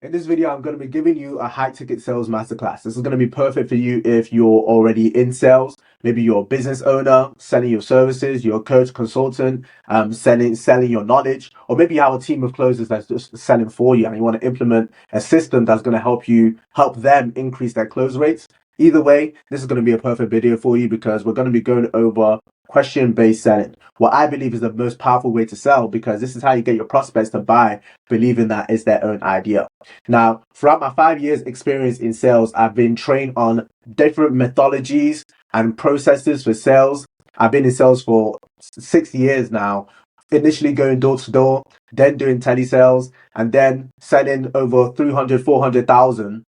In this video, I'm going to be giving you a high ticket sales masterclass. This is going to be perfect for you if you're already in sales. Maybe you're a business owner, selling your services, you're a coach, consultant, selling your knowledge, or maybe you have a team of closers that's just selling for you and you want to implement a system that's going to help them increase their close rates. Either way, this is going to be a perfect video for you because we're going to be going over question-based selling, what I believe is the most powerful way to sell, because this is how you get your prospects to buy, believing that it's their own idea. Now, throughout my 5 years experience in sales, I've been trained on different methodologies and processes for sales. I've been in sales for 6 years now, initially going door to door, then doing telesales, and then selling over 300, 400,000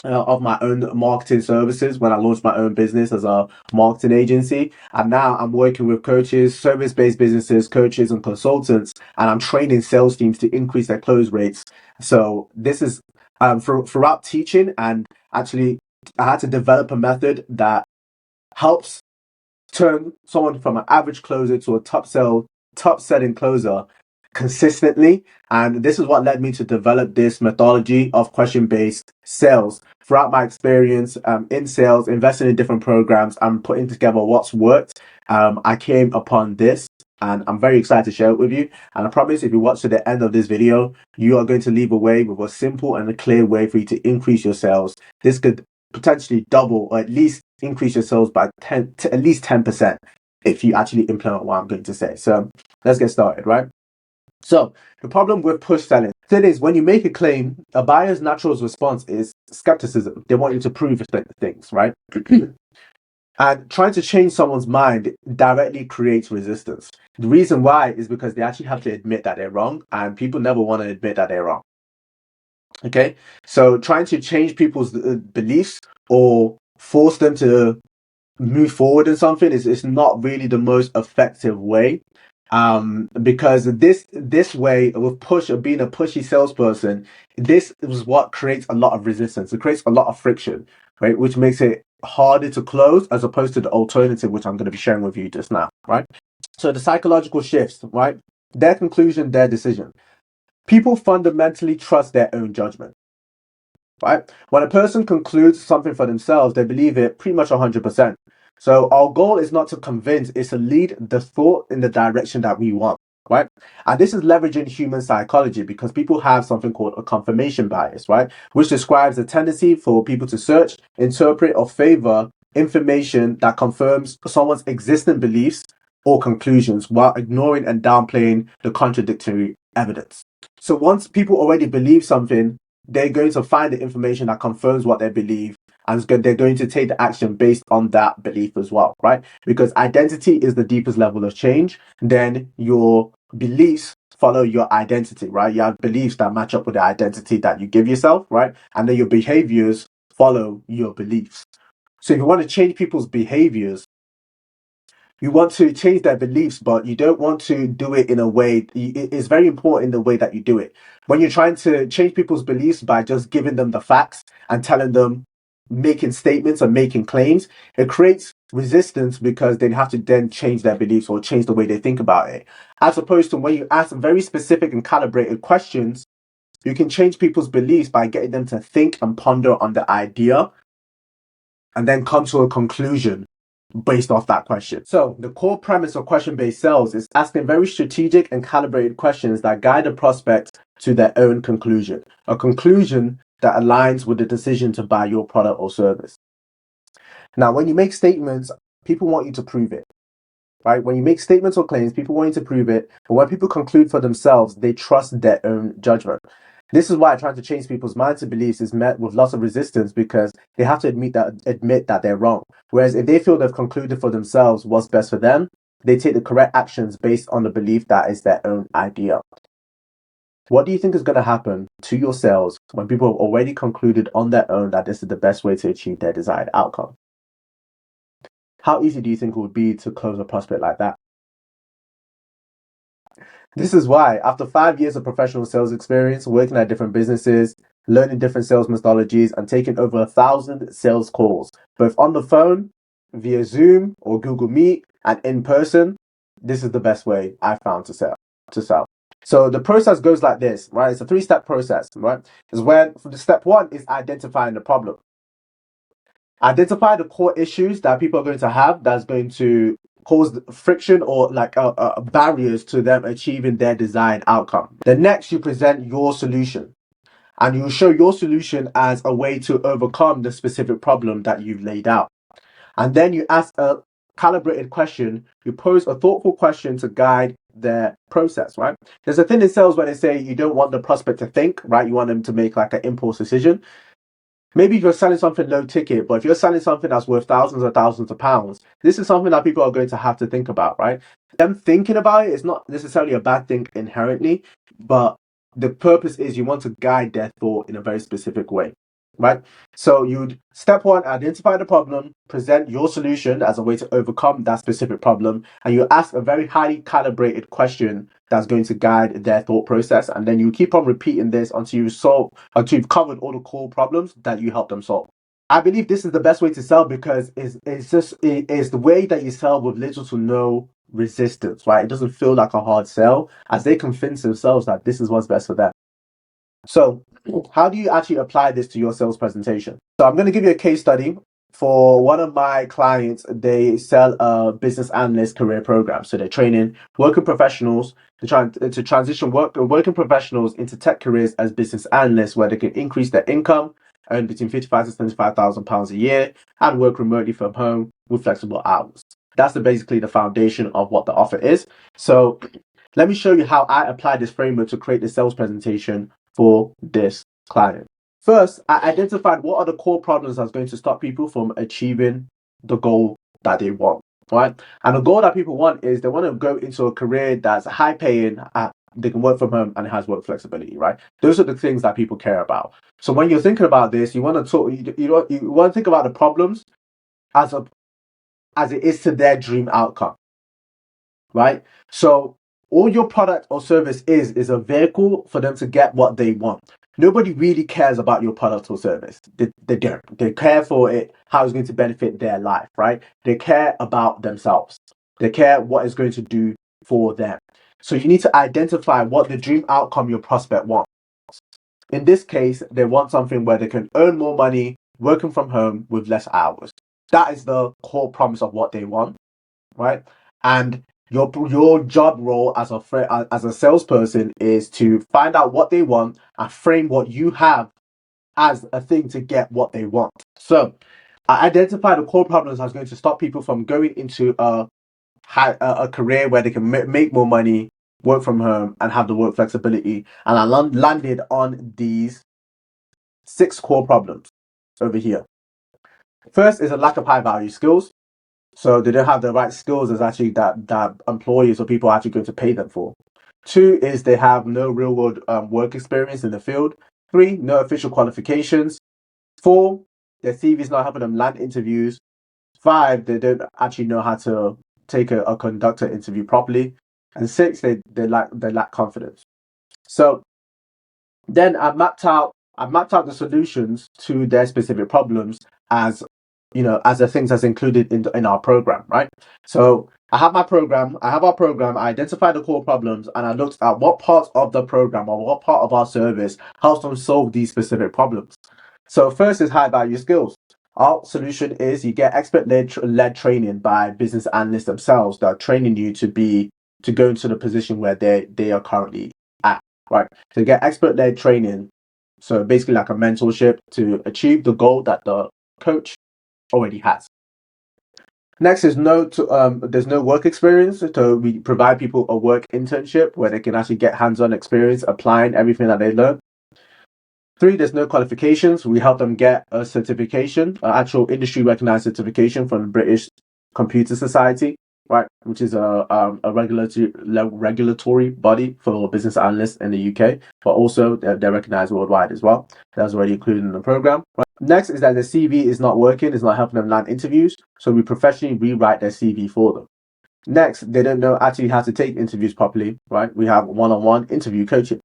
of my own marketing services when I launched my own business as a marketing agency. And now I'm working with coaches, service-based businesses, coaches and consultants, and I'm training sales teams to increase their close rates. So this is throughout teaching, and actually I had to develop a method that helps turn someone from an average closer to a top selling closer consistently. And this is what led me to develop this methodology of question-based sales. Throughout my experience in sales, investing in different programs and putting together what's worked, I came upon this, and I'm very excited to share it with you. And I promise if you watch to the end of this video, you are going to leave away with a simple and a clear way for you to increase your sales. This could potentially double or at least increase your sales by 10 to at least 10% if you actually implement what I'm going to say. So let's get started, right? So the problem with push selling, thing is, when you make a claim, a buyer's natural response is skepticism. They want you to prove things, right? And trying to change someone's mind directly creates resistance. The reason why is because they actually have to admit that they're wrong, and people never want to admit that they're wrong. Okay, so trying to change people's beliefs or force them to move forward in something is not really the most effective way, because this way with being a pushy salesperson, this is what creates a lot of resistance. It creates a lot of friction, right, which makes it harder to close as opposed to the alternative, which I'm going to be sharing with you just now, right? So the psychological shifts, right? Their conclusion, their decision. People fundamentally trust their own judgment, right? When a person concludes something for themselves, they believe it pretty much 100%. So our goal is not to convince, it's to lead the thought in the direction that we want, right? And this is leveraging human psychology, because people have something called a confirmation bias, right? Which describes the tendency for people to search, interpret, or favor information that confirms someone's existing beliefs or conclusions while ignoring and downplaying the contradictory evidence. So once people already believe something, they're going to find the information that confirms what they believe, and they're going to take the action based on that belief as well, right? Because identity is the deepest level of change. Then your beliefs follow your identity, right? You have beliefs that match up with the identity that you give yourself, right? And then your behaviors follow your beliefs. So if you want to change people's behaviors, you want to change their beliefs, but you don't want to do it in a way. It's very important the way that you do it. When you're trying to change people's beliefs by just giving them the facts and telling them, making statements and making claims, it creates resistance because they have to then change their beliefs or change the way they think about it. As opposed to when you ask very specific and calibrated questions, you can change people's beliefs by getting them to think and ponder on the idea and then come to a conclusion based off that question. So the core premise of question-based sales is asking very strategic and calibrated questions that guide a prospect to their own conclusion, a conclusion that aligns with the decision to buy your product or service. Now, when you make statements, people want you to prove it, right? When you make statements or claims, people want you to prove it. But when people conclude for themselves, they trust their own judgment. This is why trying to change people's minds and beliefs is met with lots of resistance, because they have to admit that they're wrong. Whereas if they feel they've concluded for themselves what's best for them, they take the correct actions based on the belief that is their own idea. What do you think is going to happen to your sales when people have already concluded on their own that this is the best way to achieve their desired outcome? How easy do you think it would be to close a prospect like that? This is why, after 5 years of professional sales experience, working at different businesses, learning different sales methodologies, and taking over 1,000 sales calls, both on the phone, via Zoom or Google Meet, and in person, this is the best way I found to sell. So the process goes like this, right? It's a 3-step process, right? Is when the step 1 is identifying the problem. Identify the core issues that people are going to have that's going to cause friction or like barriers to them achieving their desired outcome. Then next, you present your solution, and you show your solution as a way to overcome the specific problem that you've laid out. And then you ask a calibrated question. You pose a thoughtful question to guide their process, right? There's a thing in sales where they say you don't want the prospect to think, right? You want them to make like an impulse decision. Maybe if you're selling something low ticket, but if you're selling something that's worth thousands and thousands of pounds, this is something that people are going to have to think about, right? Them thinking about it is not necessarily a bad thing inherently, but the purpose is you want to guide their thought in a very specific way, right? So you'd step 1, identify the problem, present your solution as a way to overcome that specific problem, and you ask a very highly calibrated question that's going to guide their thought process, and then you keep on repeating this until you've covered all the core problems that you help them solve. I believe this is the best way to sell because it's the way that you sell with little to no resistance, right? It doesn't feel like a hard sell as they convince themselves that this is what's best for them. So how do you actually apply this to your sales presentation? So I'm going to give you a case study. For one of my clients, they sell a business analyst career program. So they're training working professionals to transition working professionals into tech careers as business analysts, where they can increase their income, earn between 55 to 75,000 pounds a year, and work remotely from home with flexible hours. That's basically the foundation of what the offer is. So let me show you how I apply this framework to create the sales presentation for this client. First, I identified what are the core problems that's going to stop people from achieving the goal that they want, right? And the goal that people want is they want to go into a career that's high paying, they can work from home, and it has work flexibility, right? Those are the things that people care about. So when you're thinking about this, you want to talk, you want to think about the problems as it is to their dream outcome, right? So all your product or service is a vehicle for them to get what they want. Nobody really cares about your product or service. They don't. They care for it, how it's going to benefit their life, right? They care about themselves. They care what it's going to do for them. So you need to identify what the dream outcome your prospect wants. In this case, they want something where they can earn more money working from home with less hours. That is the core promise of what they want, right? And your job role as a salesperson is to find out what they want and frame what you have as a thing to get what they want. So I identify the core problems that's going to stop people from going into a career where they can make more money, work from home, and have the work flexibility. And I landed on these 6 core problems over here. First is a lack of high value skills. So they don't have the right skills as actually that employers or people are actually going to pay them for. 2 is they have no real world work experience in the field. 3, no official qualifications. 4, their CV is not helping them land interviews. 5, they don't actually know how to take a conductor interview properly. And 6, they lack confidence. So then I mapped out the solutions to their specific problems as as the things that's included in our program, right? So I have our program, I identified the core problems, and I looked at what parts of the program or what part of our service helps them solve these specific problems. So first is high value skills. Our solution is you get expert-led training by business analysts themselves that are training you to go into the position where they are currently at, right? So you get expert-led training, so basically like a mentorship to achieve the goal that the coach already has. Next is there's no work experience, so we provide people a work internship where they can actually get hands-on experience applying everything that they learn. 3, there's no qualifications. We help them get a certification, an actual industry recognized certification from the British Computer Society, right, which is a regulatory body for business analysts in the UK, but also they're recognized worldwide as well. That's already included in the program. Right? Next is that the CV is not working, it's not helping them land interviews, so we professionally rewrite their CV for them. Next, they don't know actually how to take interviews properly, right? We have one-on-one interview coaching.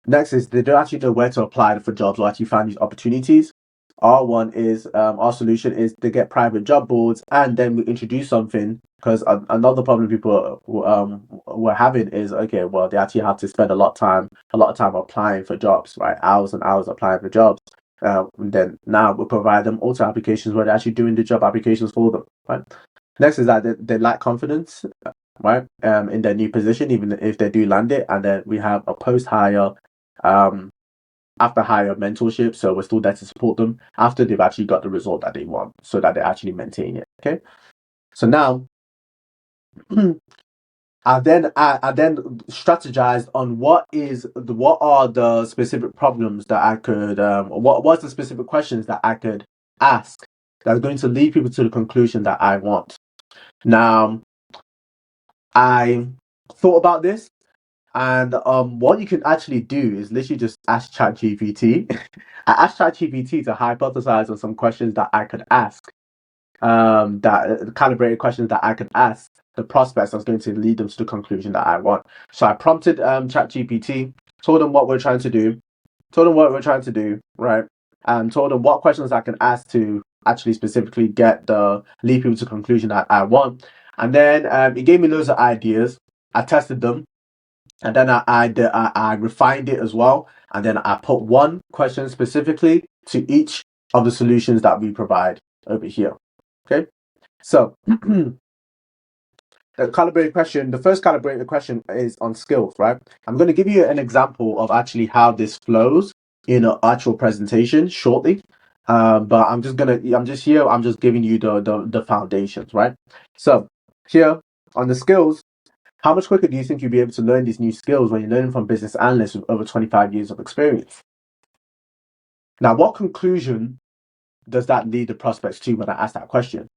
Next is they don't actually know where to apply for jobs or actually find these opportunities. R1 is our solution is to get private job boards, and then we introduce something because another problem people were having is, okay, well, they actually have to spend a lot of time applying for jobs, right? Hours and hours applying for jobs. And then now we provide them auto applications where they're actually doing the job applications for them, right? Next is that they lack confidence, right? In their new position, even if they do land it, and then we have a post hire, after hire mentorship. So we're still there to support them after they've actually got the result that they want, so that they actually maintain it. Okay. So now, I then strategized on what are the specific problems that I could what's the specific questions that I could ask that's going to lead people to the conclusion that I want. Now, I thought about this, and what you can actually do is literally just ask ChatGPT. I asked ChatGPT to hypothesize on some questions that I could ask, that calibrated questions that I could ask the prospects that's going to lead them to the conclusion that I want. So I prompted ChatGPT, told them what we're trying to do, right? And told them what questions I can ask to actually specifically get the lead people to the conclusion that I want. And then it gave me loads of ideas. I tested them, and then I refined it as well, and then I put one question specifically to each of the solutions that we provide over here. Okay, so the first calibrated question is on skills, right? I'm going to give you an example of actually how this flows in an actual presentation shortly. But I'm just giving you the foundations, right? So here on the skills, how much quicker do you think you'll be able to learn these new skills when you're learning from business analysts with over 25 years of experience? Now, what conclusion does that lead the prospects to when I ask that question?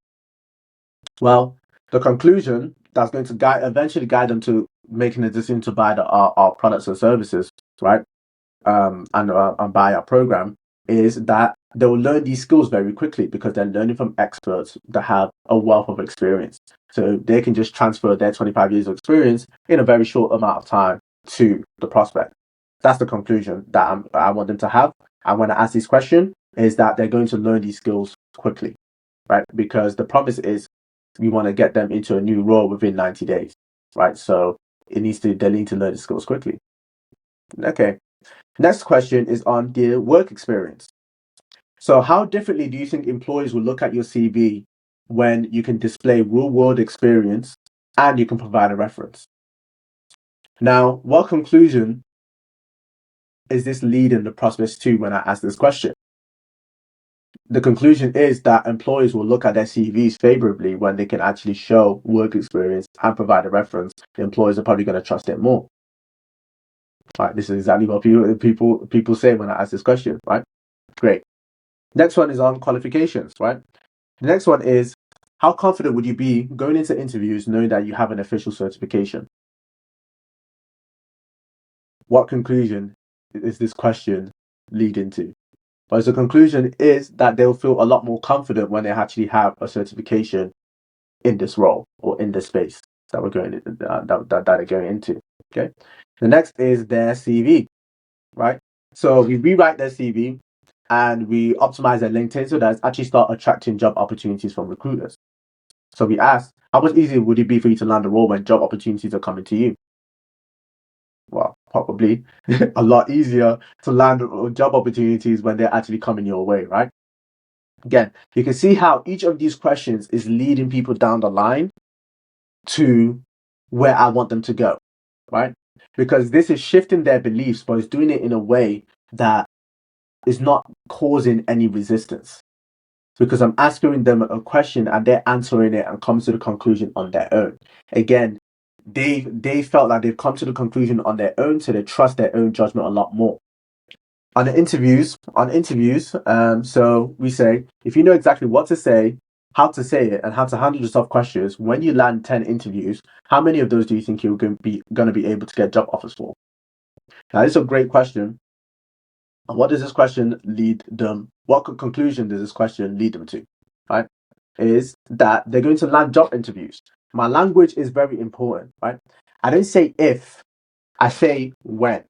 Well, the conclusion that's going to eventually guide them to making a decision to buy our products and services, right? And buy our program, is that they will learn these skills very quickly because they're learning from experts that have a wealth of experience. So they can just transfer their 25 years of experience in a very short amount of time to the prospect. That's the conclusion that I want them to have. And when I ask this question, is that they're going to learn these skills quickly, right? Because the promise is we want to get them into a new role within 90 days, right? So they need to learn the skills quickly. Okay. Next question is on the work experience. So how differently do you think employers will look at your CV when you can display real world experience and you can provide a reference? Now, what conclusion is this leading the prospects to when I ask this question? The conclusion is that employers will look at their CVs favorably when they can actually show work experience and provide a reference. The employers are probably going to trust it more. Right, this is exactly what people say when I ask this question, right? Great. Next one is on qualifications, right? The next one is, how confident would you be going into interviews knowing that you have an official certification? What conclusion is this question leading to? But the conclusion is that they'll feel a lot more confident when they actually have a certification in this role or in this space that we're going that they're going into. Okay. The next is their CV, right? So we rewrite their CV and we optimize their LinkedIn so that actually start attracting job opportunities from recruiters. So we asked, how much easier would it be for you to land a role when job opportunities are coming to you? Well, probably a lot easier to land job opportunities when they're actually coming your way, right? Again, you can see how each of these questions is leading people down the line to where I want them to go, right? Because this is shifting their beliefs, but it's doing it in a way that is not causing any resistance. Because I'm asking them a question and they're answering it and come to the conclusion on their own. Again, they felt like they've come to the conclusion on their own, so they trust their own judgment a lot more. On interviews, so we say, if you know exactly what to say, how to say it, and how to handle the soft questions, when you land 10 interviews, how many of those do you think you're going to be able to get job offers for? Now, this is a great question. And what does this question lead them? What conclusion does this question lead them to? Right? Is that they're going to land job interviews. My language is very important, right? I don't say if, I say when.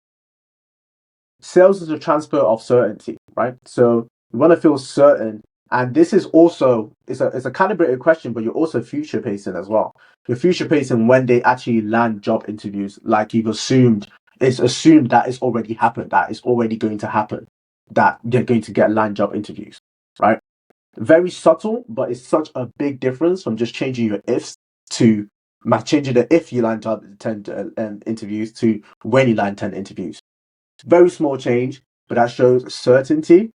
Sales is a transfer of certainty, right? So You want to feel certain. And this is also, it's a calibrated question, but you're also future pacing as well. You're future pacing when they actually land job interviews, like you've assumed, it's assumed that it's already happened, that it's already going to happen, that they're going to get land job interviews, right? Very subtle, but it's such a big difference from just changing your ifs to changing the if you land job 10 interviews to when you land 10 interviews. Very small change, but that shows certainty,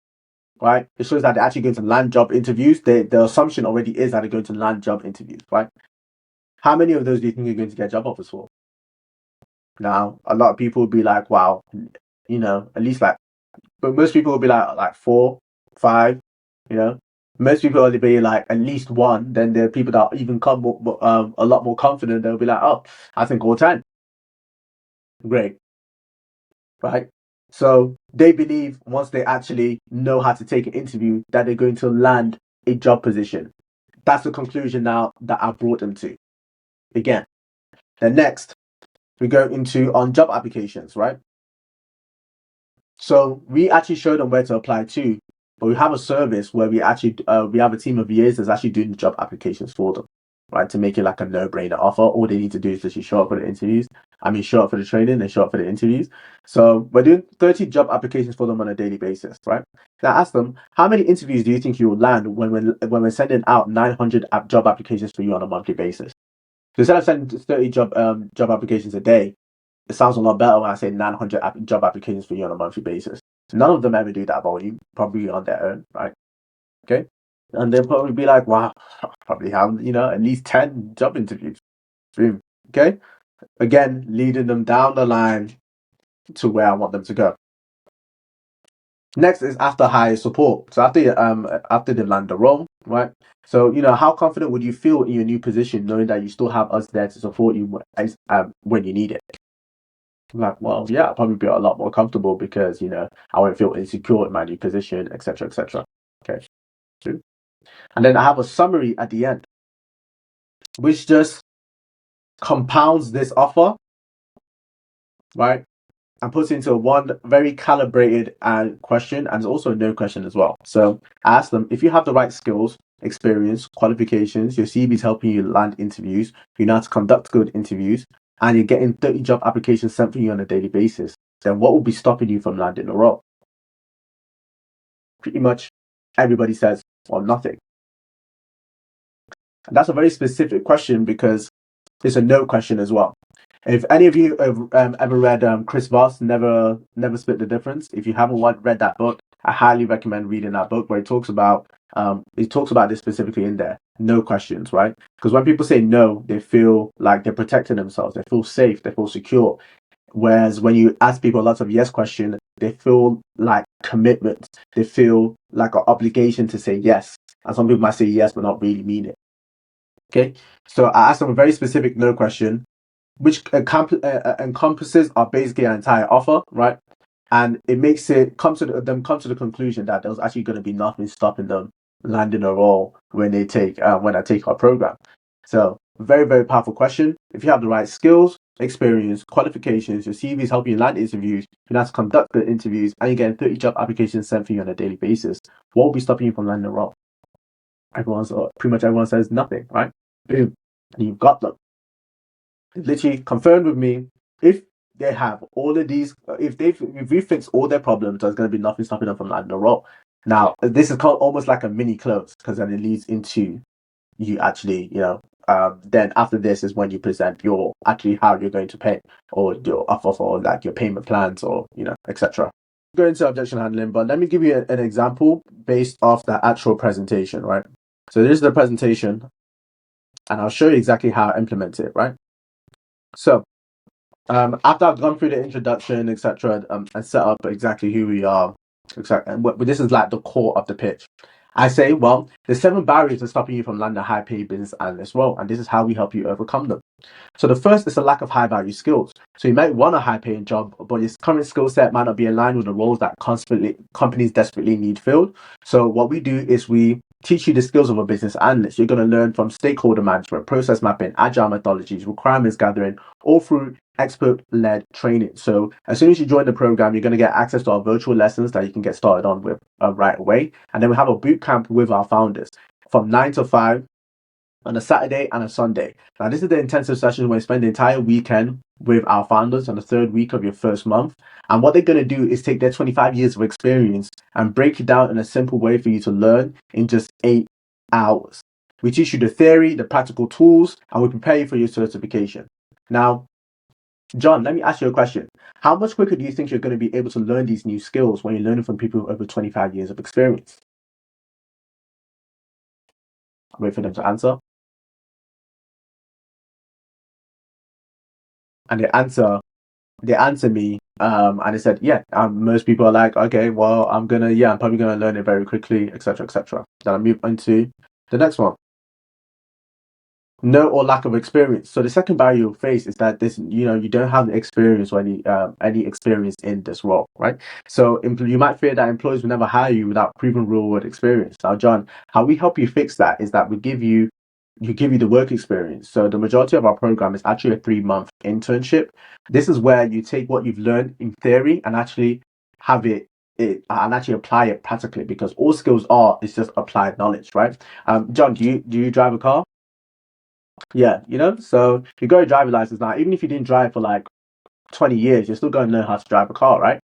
right? It shows that they're actually going to land job interviews. The assumption already is that they're going to land job interviews, right? How many of those do you think you're going to get job offers for? Now, a lot of people will be like, wow, at least like, but most people will be like 4, 5, you know. Most people will be like at least 1. Then there are people that even come a lot more confident. They'll be like, oh, I think all 10. Great, right? So they believe once they actually know how to take an interview that they're going to land a job position. That's the conclusion now that I brought them to. Again, then next we go into on job applications, right? So we actually show them where to apply to, but we have a service where we actually we have a team of VAs that's actually doing job applications for them, right? To make it like a no-brainer offer. All they need to do is just show up for the interviews. Show up for the training and show up for the interviews. So we're doing 30 job applications for them on a daily basis, right? Now ask them, how many interviews do you think you will land when we're sending out 900 job applications for you on a monthly basis? So instead of sending 30 job applications a day, it sounds a lot better when I say 900 job applications for you on a monthly basis. None of them ever do that volume, probably on their own, right? Okay. And they'll probably be like, wow, probably have, at least 10 job interviews. Boom. Okay. Again, leading them down the line to where I want them to go. Next is after hire support. So after they land the role, right? So, how confident would you feel in your new position knowing that you still have us there to support you when you need it? Like, well, yeah, I'll probably be a lot more comfortable because, I won't feel insecure in my new position, etc., etc. Okay. True. And then I have a summary at the end, which just compounds this offer, right? And puts into one very calibrated question, and also a no question as well. So I ask them, if you have the right skills, experience, qualifications, your CV is helping you land interviews, you know how to conduct good interviews, and you're getting 30 job applications sent for you on a daily basis, then what will be stopping you from landing a role? Pretty much everybody says, well, nothing. And that's a very specific question because it's a no question as well. If any of you have ever read Chris Voss, Never Split the Difference, if you haven't read that book, I highly recommend reading that book where he talks about this specifically in there. No questions, right? Because when people say no, they feel like they're protecting themselves. They feel safe. They feel secure. Whereas when you ask people lots of yes questions, they feel like commitment. They feel like an obligation to say yes. And some people might say yes, but not really mean it. Okay. So I asked them a very specific no question, which encompasses our basically an entire offer, right? And it makes it come to the conclusion that there's actually going to be nothing stopping them landing a role when I take our program. So very, very powerful question. If you have the right skills, experience, qualifications, your CV is helping you land interviews, you know how to conduct the interviews, and you're getting 30 job applications sent for you on a daily basis, what will be stopping you from landing a role? Pretty much everyone says nothing, right? Boom. And you've got them. Literally confirmed with me. If they have all of these, if we fix all their problems, there's going to be nothing stopping them from landing a role. Now, this is called almost like a mini close because then it leads into you actually, then after this is when you present your actually how you're going to pay or your offer for like your payment plans or, etc. Go into objection handling, but let me give you an example based off the actual presentation, right? So this is the presentation and I'll show you exactly how I implement it, right? So after I've gone through the introduction, etc., and set up exactly who we are, exactly, and this is like the core of the pitch. I say, well, there's 7 barriers that stopping you from landing a high-paid business analyst role, and this is how we help you overcome them. So the first is a lack of high-value skills. So you might want a high-paying job, but your current skill set might not be aligned with the roles that companies desperately need filled. So what we do is we teach you the skills of a business analyst. You're going to learn from stakeholder management, process mapping, agile methodologies, requirements gathering, all through expert-led training. So as soon as you join the program, you're going to get access to our virtual lessons that you can get started on with right away. And then we have a boot camp with our founders from 9 to 5 on a Saturday and a Sunday. Now, this is the intensive session where you spend the entire weekend with our founders on the third week of your first month. And what they're going to do is take their 25 years of experience and break it down in a simple way for you to learn in just 8 hours. We teach you the theory, the practical tools, and we prepare you for your certification. Now, John, let me ask you a question. How much quicker do you think you're going to be able to learn these new skills when you're learning from people with over 25 years of experience? I'll wait for them to answer. And they answer me, and they said, yeah, most people are like, okay, well, I'm probably gonna learn it very quickly, etc., etc. Then I move on to the next one. No or lack of experience. So the second barrier you'll face is that you don't have experience or any experience in this role, right? So you might fear that employers will never hire you without proven real world experience. Now, John, how we help you fix that is that we give you the work experience. So the majority of our program is actually a 3-month internship. This is where you take what you've learned in theory and actually have it and actually apply it practically, because all skills is just applied knowledge, right? John, do you drive a car? Yeah, so you got your driving license now. Even if you didn't drive for like 20 years, you're still going to learn how to drive a car, right?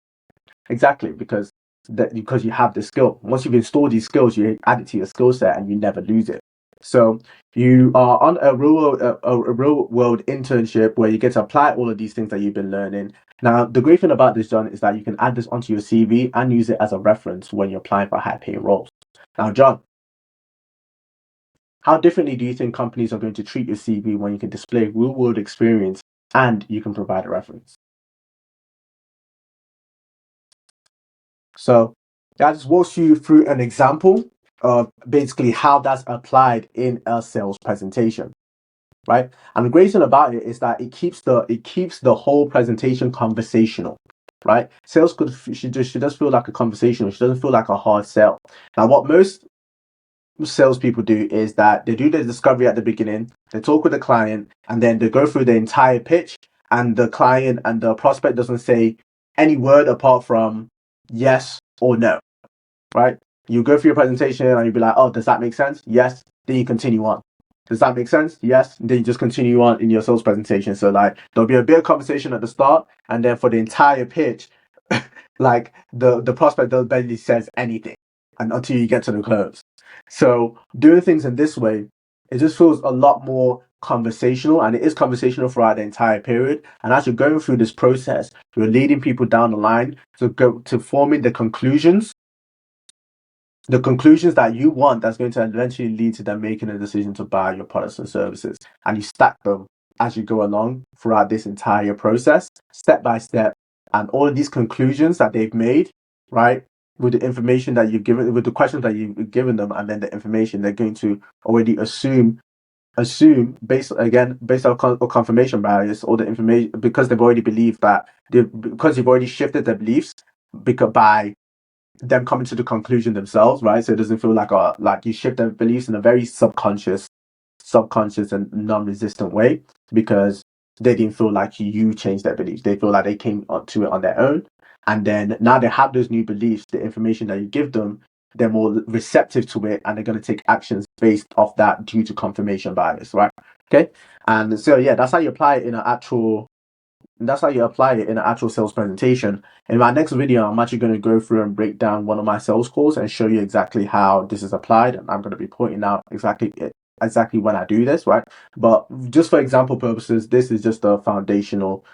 Exactly, because you have the skill. Once you've installed these skills, you add it to your skill set and you never lose it. So you are on a real world internship where you get to apply all of these things that you've been learning. Now, the great thing about this, John, is that you can add this onto your CV and use it as a reference when you're applying for high-paying roles. Now, John, how differently do you think companies are going to treat your CV when you can display real world experience and you can provide a reference? So that just walks you through an example of basically how that's applied in a sales presentation, right? And the great thing about it is that it keeps the whole presentation conversational, right? Sales she does feel like a conversation. She doesn't feel like a hard sell. Now, what most salespeople do is that they do the discovery at the beginning, they talk with the client, and then they go through the entire pitch, and the client and the prospect doesn't say any word apart from yes or no, right? You go through your presentation and you'll be like, oh, does that make sense? Yes. Then you continue on. Does that make sense? Yes. Then you just continue on in your sales presentation. So like there'll be a bit of conversation at the start, and then for the entire pitch, like the prospect barely says anything and until you get to the close. So doing things in this way, it just feels a lot more conversational, and it is conversational throughout the entire period. And as you're going through this process, you're leading people down the line to go to forming the conclusions that you want, that's going to eventually lead to them making a decision to buy your products and services. And you stack them as you go along throughout this entire process, step by step. And all of these conclusions that they've made, right, with the information that you've given, with the questions that you've given them, and then the information, they're going to already assume based on confirmation bias, all the information, because they've already believed that because you've already shifted their beliefs by them coming to the conclusion themselves, right? So it doesn't feel like you shift their beliefs in a very subconscious and non-resistant way, because they didn't feel like you changed their beliefs. They feel like they came to it on their own. And then now they have those new beliefs, the information that you give them, they're more receptive to it, and they're going to take actions based off that due to confirmation bias, right? Okay. And so, yeah, that's how you apply it in an actual sales presentation. In my next video, I'm actually going to go through and break down one of my sales calls and show you exactly how this is applied. And I'm going to be pointing out exactly when I do this, right? But just for example purposes, this is just the foundational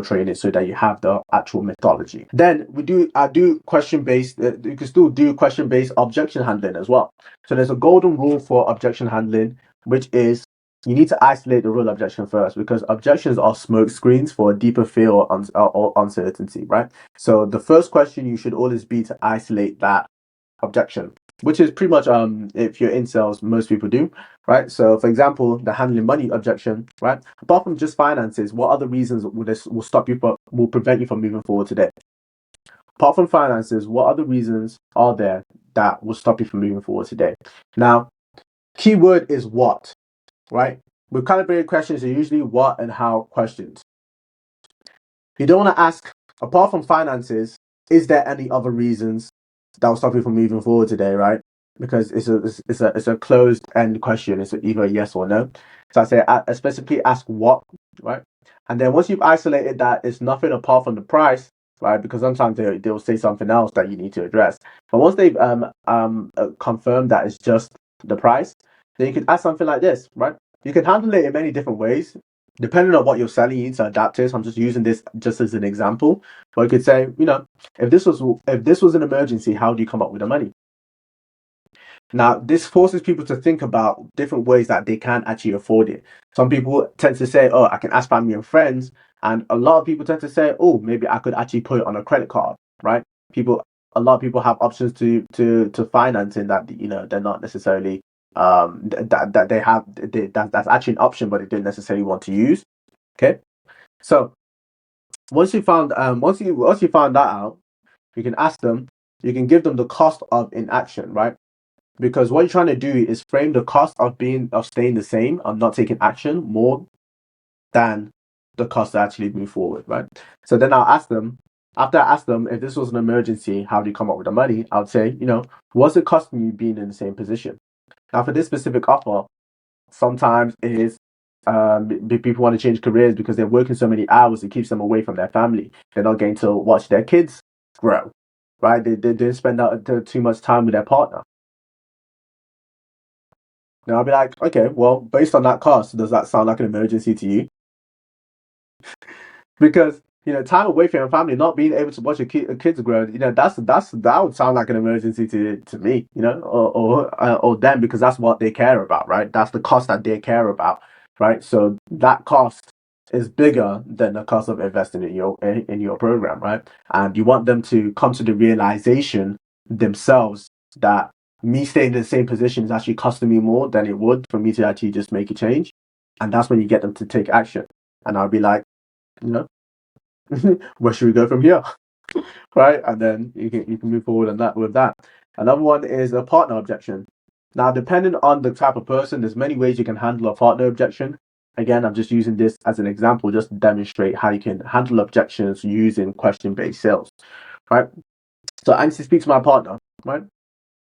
training, so that you have the actual methodology. Then I do question-based, you can still do question-based objection handling as well. So there's a golden rule for objection handling, which is you need to isolate the real objection first, because objections are smoke screens for a deeper fear or uncertainty, right? So the first question you should always be to isolate that objection, which is pretty much if you're in sales, most people do, right? So for example, the handling money objection, right? Apart from just finances, what other reasons will prevent you from moving forward today? Apart from finances, what other reasons are there that will stop you from moving forward today. Now, keyword is what, right? With calibrated questions, they're usually what and how questions. You don't want to ask, apart from finances, is there any other reasons that will stop you from moving forward today, right? Because it's a closed end question. It's either a yes or no. So I say specifically ask what, right? And then once you've isolated that, it's nothing apart from the price, right? Because sometimes they'll say something else that you need to address. But once they've confirmed that it's just the price, then you can ask something like this, right? You can handle it in many different ways depending on what you're selling, you need to adapt it. So I'm just using this just as an example. But you could say, if this was an emergency, how do you come up with the money? Now, this forces people to think about different ways that they can actually afford it. Some people tend to say, oh, I can ask family and friends. And a lot of people tend to say, oh, maybe I could actually put it on a credit card, right? A lot of people have options to financing that, they're not necessarily that they have that's actually an option, but they didn't necessarily want to use. Okay, so once you found that out, you can ask them. You can give them the cost of inaction, right? Because what you're trying to do is frame the cost of staying the same, of not taking action, more than the cost to actually move forward, right? So then I'll ask them. After I ask them if this was an emergency, how do you come up with the money? I would say, what's it costing you being in the same position? Now, for this specific offer, sometimes it is people want to change careers because they're working so many hours, it keeps them away from their family. They're not getting to watch their kids grow, right? They didn't spend out too much time with their partner. Now I'll be like, okay, well, based on that cost, does that sound like an emergency to you? Because time away from your family, not being able to watch your kids grow, that would sound like an emergency to me, or them, because that's what they care about, right? That's the cost that they care about, right? So that cost is bigger than the cost of investing in your program, right? And you want them to come to the realization themselves that me staying in the same position is actually costing me more than it would for me to actually just make a change. And that's when you get them to take action. And I'll be like, you know, where should we go from here? Right? And then you can move forward on that with that. Another one is a partner objection. Now, depending on the type of person, there's many ways you can handle a partner objection. Again, I'm just using this as an example just to demonstrate how you can handle objections using question-based sales. Right? So I need to speak to my partner, right?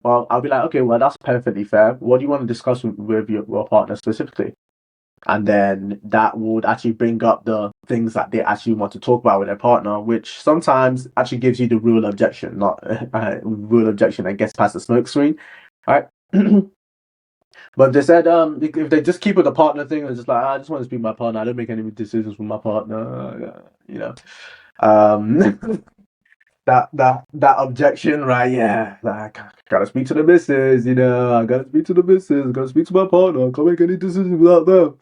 Well, I'll be like, okay, well, that's perfectly fair. What do you want to discuss with your partner specifically? And then that would actually bring up the things that they actually want to talk about with their partner, which sometimes actually gives you the real objection, not real objection that gets past the smoke screen, right? But if they said, if they just keep with the partner thing and just like, I just want to speak to my partner, I don't make any decisions with my partner, um, that objection, right? Yeah, like gotta speak to the missus, I gotta speak to the missus, gotta speak to my partner, I can't make any decisions without them.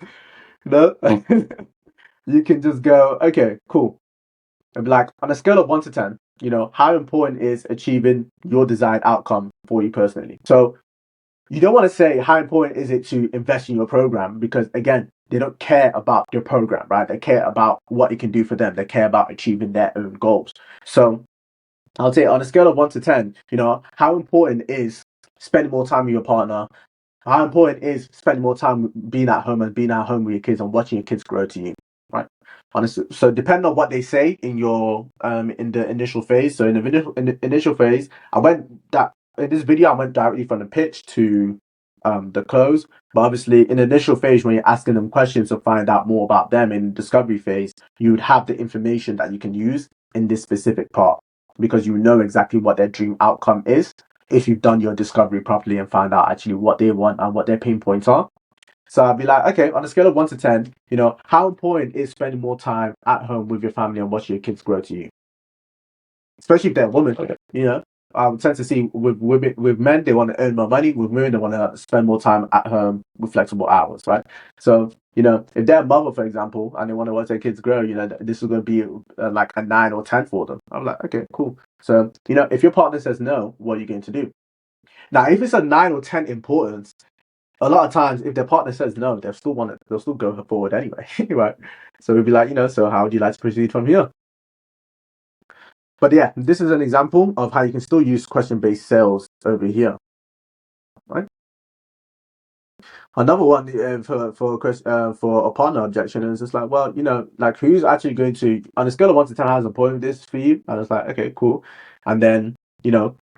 You can just go, okay, cool. And be like, on a scale of 1 to 10, how important is achieving your desired outcome for you personally? So you don't want to say how important is it to invest in your program, because again, they don't care about your program, right? They care about what it can do for them. They care about achieving their own goals. So I'll say on a scale of 1 to 10, how important is spending more time with your partner? How important is spending more time being at home and being at home with your kids and watching your kids grow to you, right? Honestly, so depending on what they say in your in the initial phase. So in the initial phase, in this video I went directly from the pitch to the close. But obviously, in the initial phase, when you're asking them questions to find out more about them in the discovery phase, you would have the information that you can use in this specific part, because you know exactly what their dream outcome is if you've done your discovery properly and found out actually what they want and what their pain points are. So I'd be like, okay, on a scale of 1 to 10, how important is spending more time at home with your family and watching your kids grow to you? Especially if they're a woman, I would tend to see with men, they want to earn more money. With women, they want to spend more time at home with flexible hours, right? So, if they're a mother, for example, and they want to watch their kids grow, this is going to be like a 9 or 10 for them. I'm like, okay, cool. So, if your partner says no, what are you going to do? Now, if it's a 9 or 10 importance, a lot of times, if their partner says no, they'll still go forward anyway, right? So we'd be like, so how would you like to proceed from here? But yeah, this is an example of how you can still use question-based sales over here, right? Another one for a partner objection is just like, well, like who's actually going to, on a scale of 1 to 10, how's important this for you? And it's like, okay, cool. And then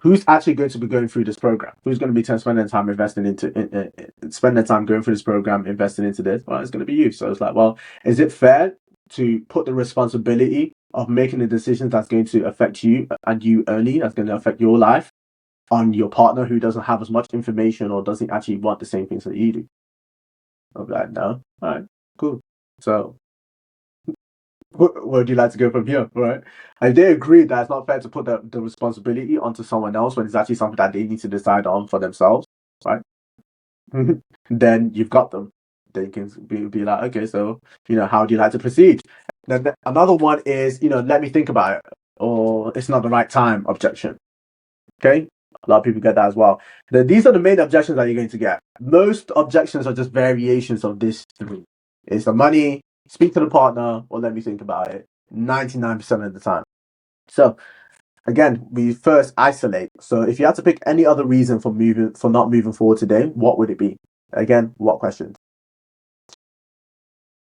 who's actually going to be going through this program? Who's going to be spending time investing into spending time going through this program, investing into this? Well, it's going to be you. So it's like, well, is it fair to put the responsibility of making the decisions that's going to affect you and you only, that's going to affect your life, on your partner who doesn't have as much information or doesn't actually want the same things that you do? I'm like, no. All right, cool. So, where would you like to go from here? Right? And they agree that it's not fair to put the responsibility onto someone else when it's actually something that they need to decide on for themselves, right? Then you've got them. They can be like, okay, so, how do you like to proceed? Then another one is, let me think about it, or it's not the right time objection. Okay? A lot of people get that as well. These are the main objections that you're going to get. Most objections are just variations of this three. It's the money, speak to the partner, or let me think about it, 99% of the time. So again, we first isolate. So if you had to pick any other reason for not moving forward today, what would it be? Again, what question?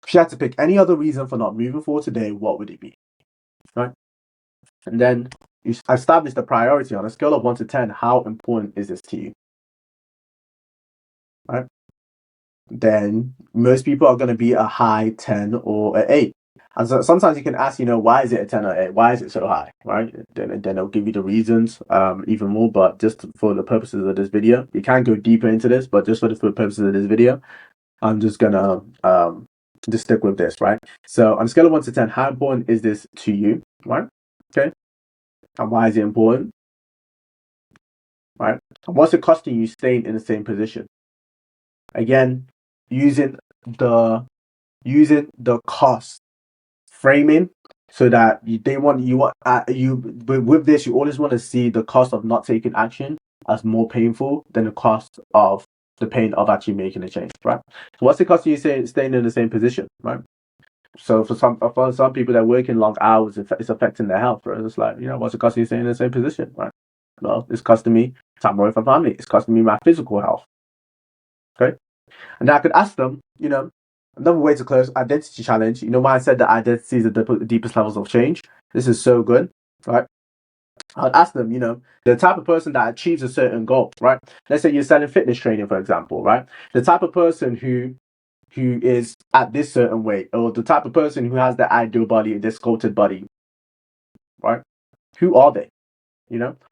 If you had to pick any other reason for not moving forward today, what would it be? Right? And then you establish the priority on a scale of 1 to 10. How important is this to you? Right? Then most people are going to be a high 10 or an 8. And so sometimes you can ask, why is it a 10 or 8? Why is it so high? Right? Then they'll give you the reasons even more. But just for the purposes of this video, you can go deeper into this, but just for the purposes of this video, I'm just going to just stick with this, right? So on a scale of 1 to 10, how important is this to you? Right? Okay. And why is it important? Right? And what's it costing you staying in the same position? Again, using the cost framing, so that with this, you always want to see the cost of not taking action as more painful than the cost of the pain of actually making a change, right? So what's the cost of you staying in the same position, right? So for some people that are working long hours, it's affecting their health, right? It's like, what's the cost of you staying in the same position, right? Well, it's costing me time away from family. It's costing me my physical health. Okay. And I could ask them, another way to close identity challenge. Why I said that identity is the deepest levels of change? This is so good, right? I'd ask them, the type of person that achieves a certain goal, right? Let's say you're selling fitness training, for example, right? The type of person who is at this certain weight, or the type of person who has the ideal body, this sculpted body, right? Who are they?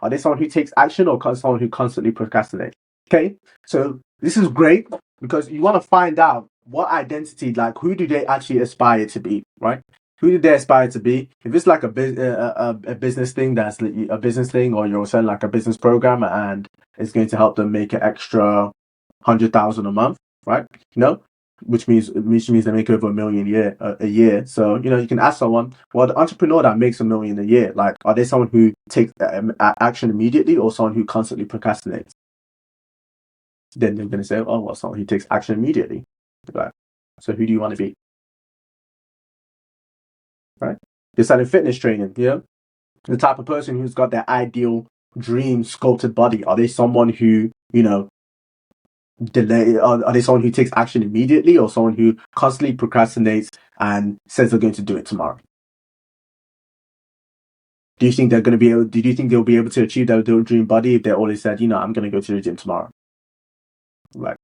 Are they someone who takes action, or someone who constantly procrastinates? Okay, so this is great because you want to find out what identity, like who do they actually aspire to be, right? Who do they aspire to be? If it's like a business thing, that's a business thing, or you're selling like a business program and it's going to help them make an extra 100,000 a month, right? Which means they make over $1 million a year. So you can ask someone, well, the entrepreneur that makes $1 million a year, like, are they someone who takes action immediately, or someone who constantly procrastinates? Then they're going to say, oh, well, someone who takes action immediately. Right. So who do you want to be? Right? You're selling fitness training, the type of person who's got their ideal dream sculpted body. Are they someone who delay? Are they someone who takes action immediately, or someone who constantly procrastinates and says they're going to do it tomorrow? Do you think they're going to be able? Do you think they'll be able to achieve their dream body if they always said, I'm going to go to the gym tomorrow? Like,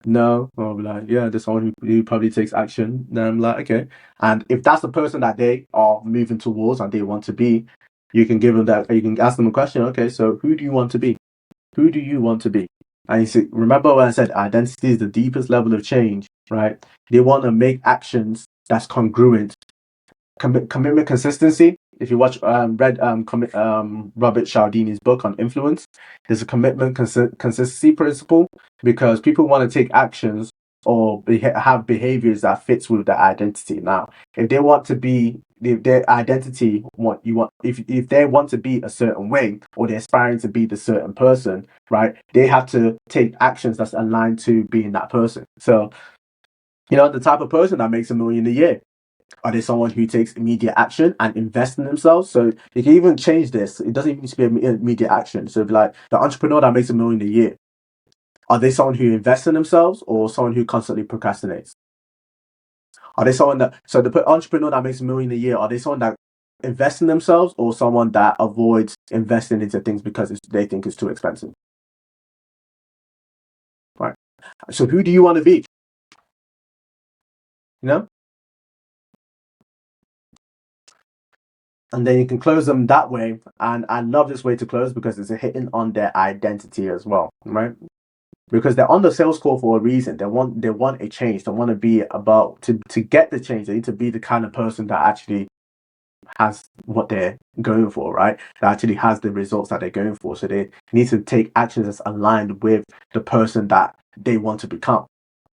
no. I'll be like, yeah, there's someone who probably takes action. Then I'm like, okay. And if that's the person that they are moving towards and they want to be, you can give them that. You can ask them a question. Okay, so who do you want to be? Who do you want to be? And you see, remember when I said identity is the deepest level of change, right? They want to make actions that's congruent. Commitment consistency. If you read Robert Cialdini's book on influence, there's a commitment consistency principle, because people want to take actions or have behaviors that fits with their identity. Now, if they want to be, if their identity if they want to be a certain way, or they're aspiring to be the certain person, right? They have to take actions that's aligned to being that person. So, the type of person that makes $1 million a year, Are they someone who takes immediate action and invests in themselves? So you can even change this. It doesn't even need to be immediate action. So like the entrepreneur that makes 1 million a year, are they someone who invests in themselves or someone who constantly procrastinates? Are they someone that, so the entrepreneur that makes 1 million a year, are they someone that invests in themselves or someone that avoids investing into things because they think it's too expensive? Right. So who do you want to be? You know? And then you can close them that way. And I love this way to close because it's a hitting on their identity as well, right? Because they're on the sales call for a reason. They want a change. They want to be about to get the change. They need to be the kind of person that actually has what they're going for, right? That actually has the results that they're going for. So they need to take actions that's aligned with the person that they want to become.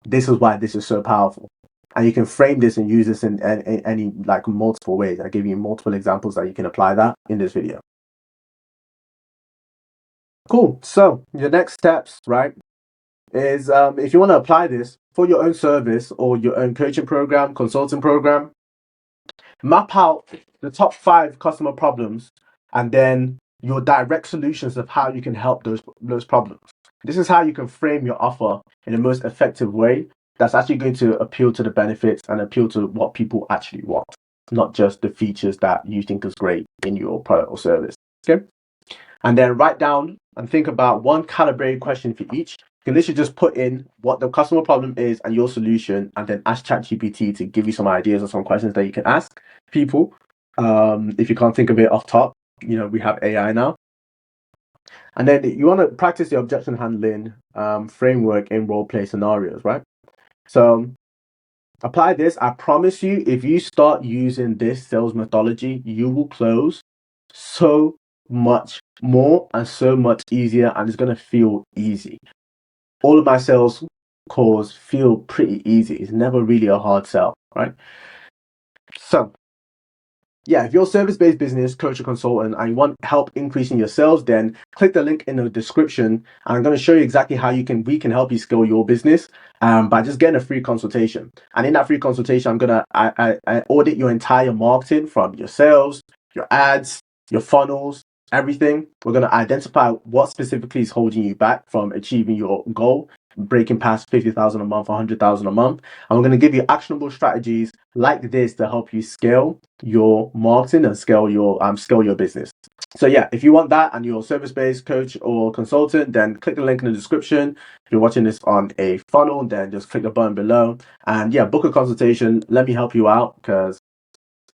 This is why this is so powerful. And you can frame this and use this in any like multiple ways. I give you multiple examples that you can apply that in this video. Cool. So your next steps, right, is if you want to apply this for your own service or your own coaching program, consulting program, map out the top 5 customer problems and then your direct solutions of how you can help those problems. This is how you can frame your offer in the most effective way that's actually going to appeal to the benefits and appeal to what people actually want, not just the features that you think is great in your product or service. Okay? And then write down and think about one calibrated question for each. You can literally just put in what the customer problem is and your solution, and then ask ChatGPT to give you some ideas or some questions that you can ask people. If you can't think of it off top, we have AI now. And then you want to practice the objection handling framework in role play scenarios, right? So apply this. I promise you, if you start using this sales methodology, you will close so much more and so much easier, and it's going to feel easy. All of my sales calls feel pretty easy. It's never really a hard sell, right? So yeah, if you're a service-based business coach or consultant and you want help increasing your sales, then click the link in the description, and I'm going to show you exactly how we can help you scale your business by just getting a free consultation. And in that free consultation, I'm going to I audit your entire marketing, from your sales, your ads, your funnels, everything. We're going to identify what specifically is holding you back from achieving your goal, breaking past 50,000 a month, 100,000 a month. And we're going to give you actionable strategies like this to help you scale your marketing and scale your business. So yeah, if you want that and you're a service-based coach or consultant, then click the link in the description. If you're watching this on a funnel, then just click the button below and yeah, book a consultation. Let me help you out, because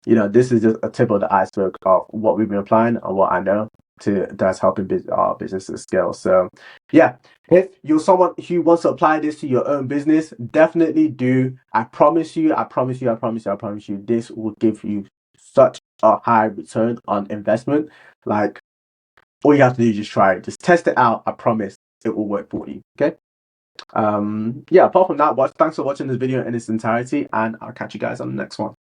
this is just a tip of the iceberg of what we've been applying and what I know that's helping our businesses scale. So yeah, if you're someone who wants to apply this to your own business, definitely do. I promise you, this will give you such a high return on investment. Like, all you have to do is just try it, just test it out. I promise it will work for you. Okay. Yeah, apart from that, thanks for watching this video in its entirety, and I'll catch you guys on the next one.